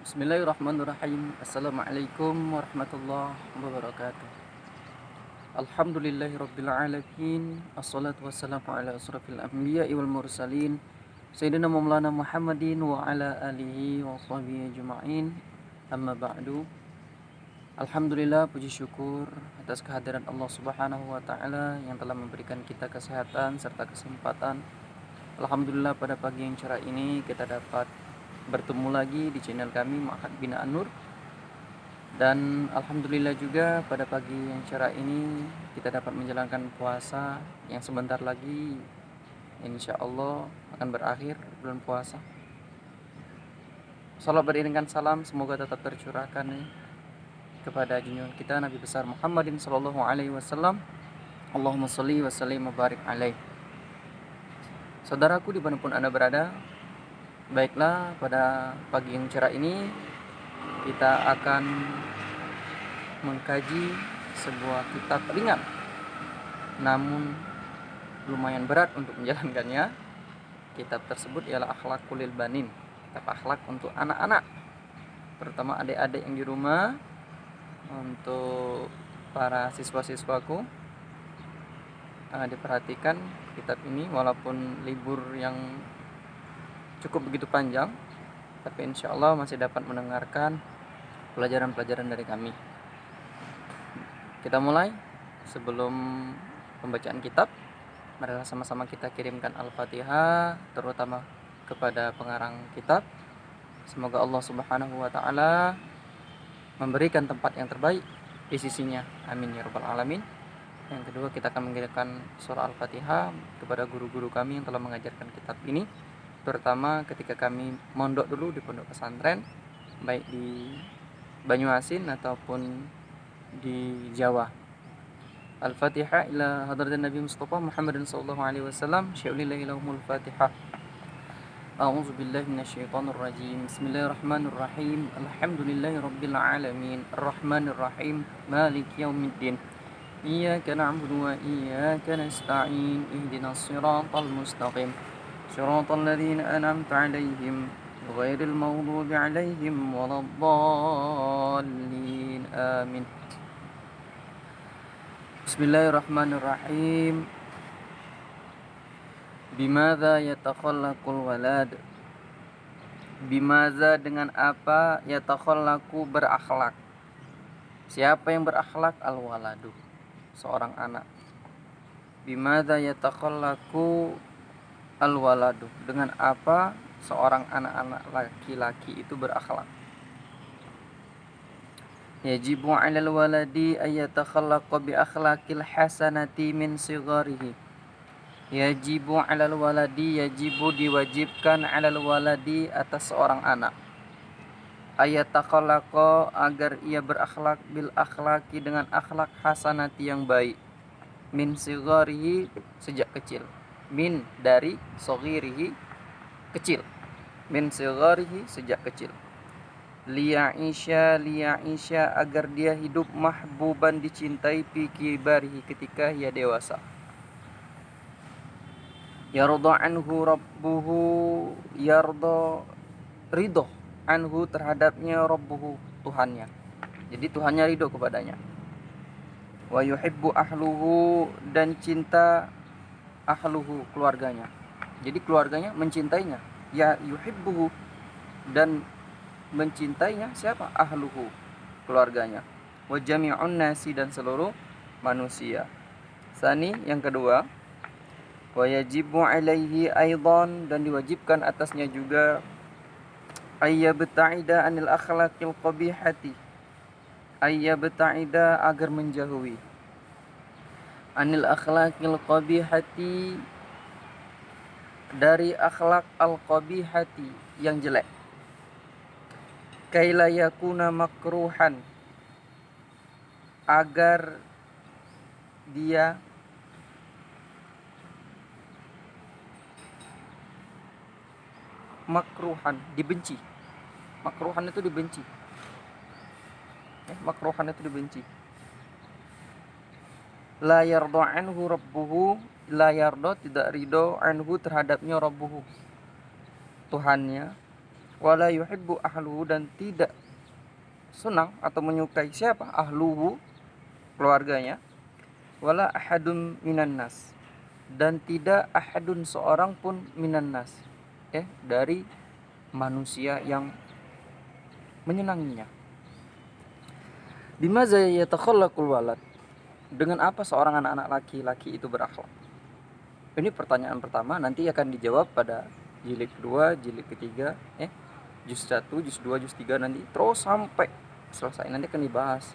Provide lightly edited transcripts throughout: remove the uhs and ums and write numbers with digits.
Bismillahirrahmanirrahim. Assalamualaikum warahmatullahi wabarakatuh. Alhamdulillahirabbil alamin. Assalatu wassalamu ala asrofil anbiya'i wal mursalin Sayyidina Maulana Muhammadin wa ala alihi wa sahbihi ajma'in. Amma ba'du. Alhamdulillah, puji syukur atas kehadiran Allah Subhanahu wa taala yang telah memberikan kita kesehatan serta kesempatan. Alhamdulillah, pada pagi yang cerah ini kita dapat bertemu lagi di channel kami Ma'had Binaan Nur. Dan alhamdulillah juga pada pagi yang cerah ini kita dapat menjalankan puasa yang sebentar lagi insya Allah akan berakhir bulan puasa. Salat beriringan salam semoga tetap tercurahkan kepada junjungan kita Nabi besar Muhammadin sallallahu alaihi wasallam. Allahumma sholli wa sallim wa barik alaih. Saudaraku dimanapun Anda berada, baiklah pada pagi yang cerah ini kita akan mengkaji sebuah kitab ringan namun lumayan berat untuk menjalankannya. Kitab tersebut ialah Akhlaqul lil Banin, kitab akhlak untuk anak-anak, terutama adik-adik yang di rumah. Untuk para siswa-siswaku, diperhatikan kitab ini walaupun libur yang cukup begitu panjang, tapi insya Allah masih dapat mendengarkan pelajaran-pelajaran dari kami. Kita mulai. Sebelum pembacaan kitab, marilah sama-sama kita kirimkan Al-Fatihah terutama kepada pengarang kitab. Semoga Allah Subhanahu wa taala memberikan tempat yang terbaik di sisinya. Amin ya rabbal alamin. Yang kedua, kita akan mengirimkan surah Al-Fatihah kepada guru-guru kami yang telah mengajarkan kitab ini, terutama ketika kami mondok dulu di pondok pesantren, baik di Banyuasin ataupun di Jawa. Al-Fatihah ila hadratin Nabi Mustafa Muhammadin sallallahu alaihi wasallam. Syai'ulillahi lahumul Fatihah. A'udzu billahi minasyaitonir rajim. Bismillahirrahmanirrahim. Alhamdulillahi rabbil alamin. Arrahmanir rahim. Maliki yaumiddin. Iyyaka na'budu wa iyyaka nasta'in. Ihdinas siratal mustaqim. Siratal ladzina an'amta 'alaihim ghairil maghdubi 'alaihim waladdallin. Amin. Bismillahirrahmanirrahim. Bimadza yatakhallaqul walad. Bimadza, dengan apa, yatakhallaqu, berakhlak. Siapa yang berakhlak? Al-waladu, seorang anak. Bimadza yatakhallaqu al-waladu, dengan apa seorang anak-anak laki-laki itu berakhlak. Yajibu 'alal waladi ay yatakhallaqa bi akhlaqil hasanati min sigharihi. Yajibu 'alal waladi, yajibu, diwajibkan, 'alal waladi, atas seorang anak, ay yatakhallaqa, agar ia berakhlak, bil akhlaqi, dengan akhlak, hasanati, yang baik, min sigharihi, sejak kecil. Min, dari, saghirihi, kecil. Min sigharihi, sejak kecil. Liya'isha, agar dia hidup, mahbuban, dicintai, fi kibarihi, ketika ia dewasa. Yarda anhu rabbuhu, yarda, ridho, anhu, terhadapnya, rabbuhu, Tuhannya. Jadi Tuhannya ridho kepadanya. Wa yuhibbu ahluhu, dan cinta, ahluhu, keluarganya. Jadi keluarganya mencintainya. Ya yuhibbuhu, dan mencintainya siapa? Ahluhu, keluarganya. Wa jami'un nasi, dan seluruh manusia. Sani, yang kedua, wa yajibu alaihi aidan, dan diwajibkan atasnya juga, ayyabta'ida anil akhlaqil qabihati, ayyabta'ida, agar menjauhi, anil akhlaqil qabihati, dari akhlak al-qabihati, yang jelek. Kaila yakuna makruhan, agar dia makruhan, dibenci. Makruhan itu dibenci. Makruhan itu dibenci. La yarda anhu rabbuhu, la yarda, tidak ridho, anhu, terhadapnya, rabbuhu, Tuhannya. wala yuhibbu ahluhu, dan tidak senang atau menyukai siapa? Ahluhu, keluarganya. Wala ahadun minan nas, dan tidak ahadun, seorang pun, minan nas, dari manusia yang menyenanginya. Bimaza yatakhallaqul walad, dengan apa seorang anak-anak laki-laki itu berakhlak? Ini pertanyaan pertama, nanti akan dijawab pada jilid kedua, jilid ketiga, juz 1, juz 2, juz 3, nanti terus sampai selesai. Nanti akan dibahas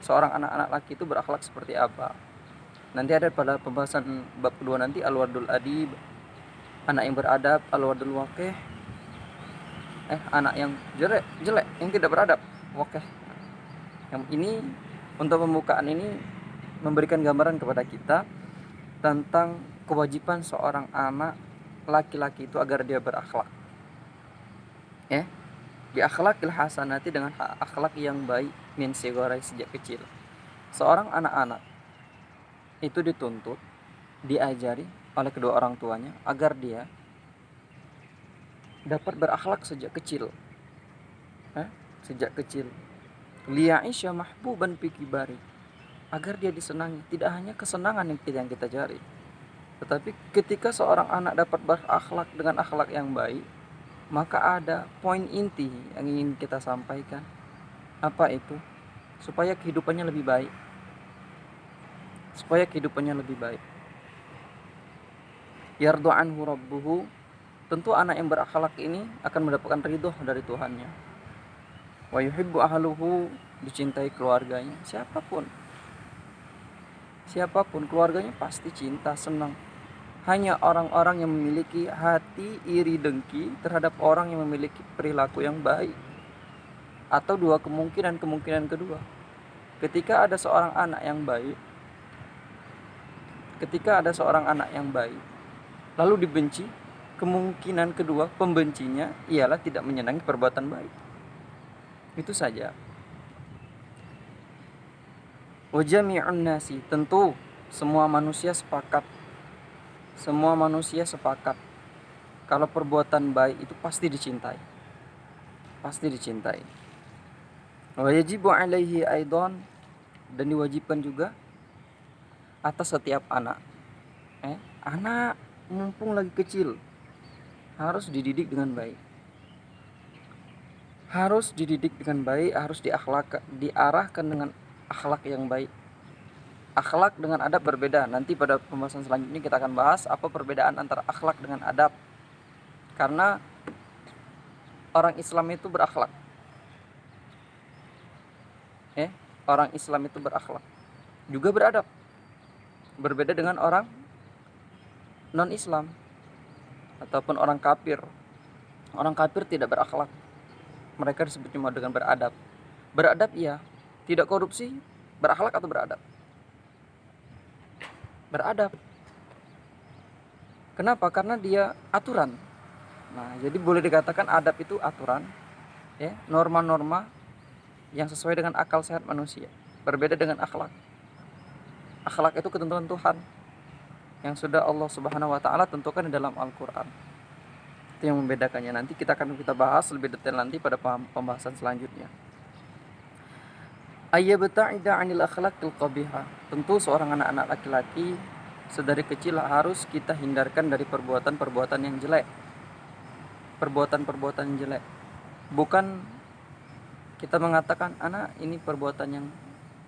seorang anak-anak laki itu berakhlak seperti apa. Nanti ada pada pembahasan bab kedua nanti al-wadul adib, anak yang beradab, al-wadul waqih, anak yang jelek, yang tidak beradab, waqih. Yang ini untuk pembukaan ini memberikan gambaran kepada kita tentang kewajiban seorang anak laki-laki itu agar dia berakhlak. Bi akhlaqil hasanati, dengan akhlak yang baik, min sigharai, sejak kecil. Seorang anak-anak itu dituntut, diajari oleh kedua orang tuanya agar dia dapat berakhlak sejak kecil. Sejak kecil. Liya'isha mahbuban fi kibari, agar dia disenangi. Tidak hanya kesenangan yang kita cari, tetapi ketika seorang anak dapat berakhlak dengan akhlak yang baik, maka ada poin inti yang ingin kita sampaikan. Apa itu? Supaya kehidupannya lebih baik. Yardu anhu rabbuhu, tentu anak yang berakhlak ini akan mendapatkan ridho dari Tuhannya. Wa yuhibbu ahluhu, dicintai keluarganya. Siapapun keluarganya pasti cinta, senang. Hanya orang-orang yang memiliki hati iri dengki terhadap orang yang memiliki perilaku yang baik. Atau kemungkinan kedua. Ketika ada seorang anak yang baik lalu dibenci, kemungkinan kedua pembencinya ialah tidak menyenangi perbuatan baik. Itu saja. Wa jami'un nasi, tentu semua manusia sepakat kalau perbuatan baik itu pasti dicintai. Wa yajibu alaihi aidan, dan diwajibkan juga atas setiap anak. Anak mumpung lagi kecil harus dididik dengan baik. Harus diarahkan dengan akhlak yang baik. Akhlak dengan adab berbeda. Nanti pada pembahasan selanjutnya kita akan bahas apa perbedaan antara akhlak dengan adab. Karena orang Islam itu berakhlak. Orang Islam itu berakhlak, juga beradab. Berbeda dengan orang non-Islam ataupun orang kafir. Orang kafir tidak berakhlak. Mereka disebut cuma dengan beradab. Beradab iya, tidak korupsi, berakhlak atau beradab? Beradab. Kenapa? Karena dia aturan. Nah, jadi boleh dikatakan adab itu aturan, norma-norma yang sesuai dengan akal sehat manusia. Berbeda dengan akhlak. Akhlak itu ketentuan Tuhan yang sudah Allah Subhanahu wa taala tentukan di dalam Al-Qur'an. Itu yang membedakannya. Nanti kita bahas lebih detail nanti pada pembahasan selanjutnya. Ayyabta'ida 'anil akhlaqil qabihah. Tentu seorang anak-anak laki-laki sedari kecil harus kita hindarkan dari perbuatan-perbuatan yang jelek. Bukan kita mengatakan anak ini perbuatan yang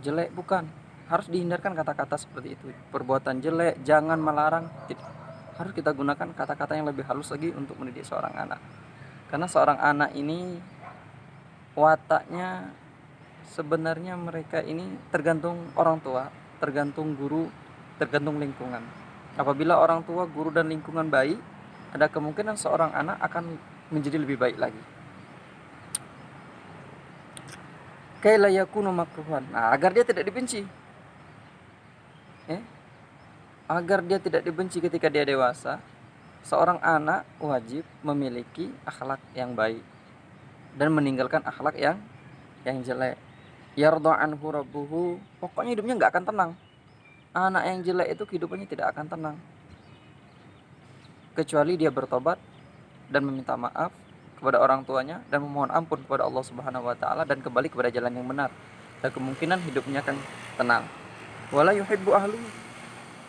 jelek, bukan. Harus dihindarkan kata-kata seperti itu. Perbuatan jelek, jangan melarang. Harus kita gunakan kata-kata yang lebih halus lagi untuk mendidik seorang anak. Karena seorang anak ini wataknya sebenarnya mereka ini tergantung orang tua, tergantung guru, tergantung lingkungan. Apabila orang tua, guru, dan lingkungan baik, ada kemungkinan seorang anak akan menjadi lebih baik lagi. Kaila yakunu makruhan. Nah, agar dia tidak dibenci. Agar dia tidak dibenci ketika dia dewasa, seorang anak wajib memiliki akhlak yang baik dan meninggalkan akhlak yang jelek. Yarda anhu rabbuhu, pokoknya hidupnya enggak akan tenang. Anak yang jelek itu kehidupannya tidak akan tenang kecuali dia bertobat dan meminta maaf kepada orang tuanya dan memohon ampun kepada Allah Subhanahu wa taala dan kembali kepada jalan yang benar. Dan kemungkinan hidupnya akan tenang. Wala yuhibbu ahlu,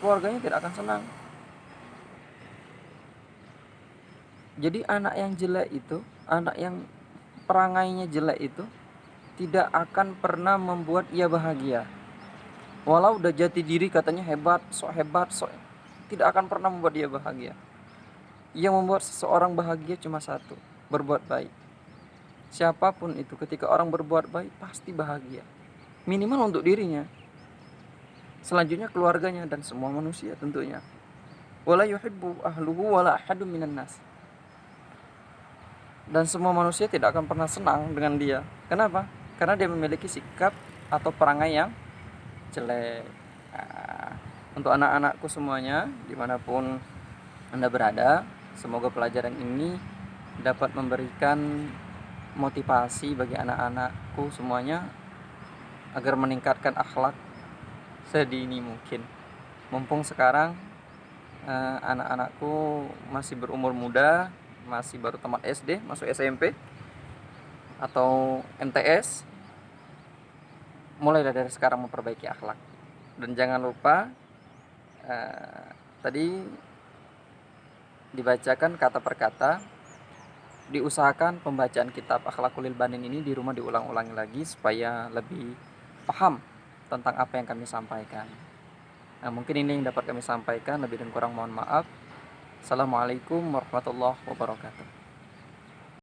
keluarganya tidak akan senang. Jadi anak yang jelek itu, anak yang perangainya jelek itu tidak akan pernah membuat ia bahagia. Walau udah jati diri katanya hebat, sok tidak akan pernah membuat dia bahagia. Yang membuat seseorang bahagia cuma satu, berbuat baik. Siapapun itu, ketika orang berbuat baik pasti bahagia. Minimal untuk dirinya, selanjutnya keluarganya dan semua manusia tentunya. Wala yuhibbu ahluhu wala ahadun minan nas. Dan semua manusia tidak akan pernah senang dengan dia. Kenapa? Karena dia memiliki sikap atau perangai yang jelek. Nah, untuk anak-anakku semuanya, dimanapun Anda berada, semoga pelajaran ini dapat memberikan motivasi bagi anak-anakku semuanya agar meningkatkan akhlak sedini mungkin. Mumpung sekarang anak-anakku masih berumur muda, masih baru tamat SD, masuk SMP atau MTS, mulailah dari sekarang memperbaiki akhlak. Dan jangan lupa tadi dibacakan kata per kata, diusahakan pembacaan kitab Akhlaqul Banin ini di rumah diulang-ulangi lagi supaya lebih paham tentang apa yang kami sampaikan. Nah, mungkin ini yang dapat kami sampaikan, lebih dan kurang mohon maaf. Assalamualaikum warahmatullahi wabarakatuh.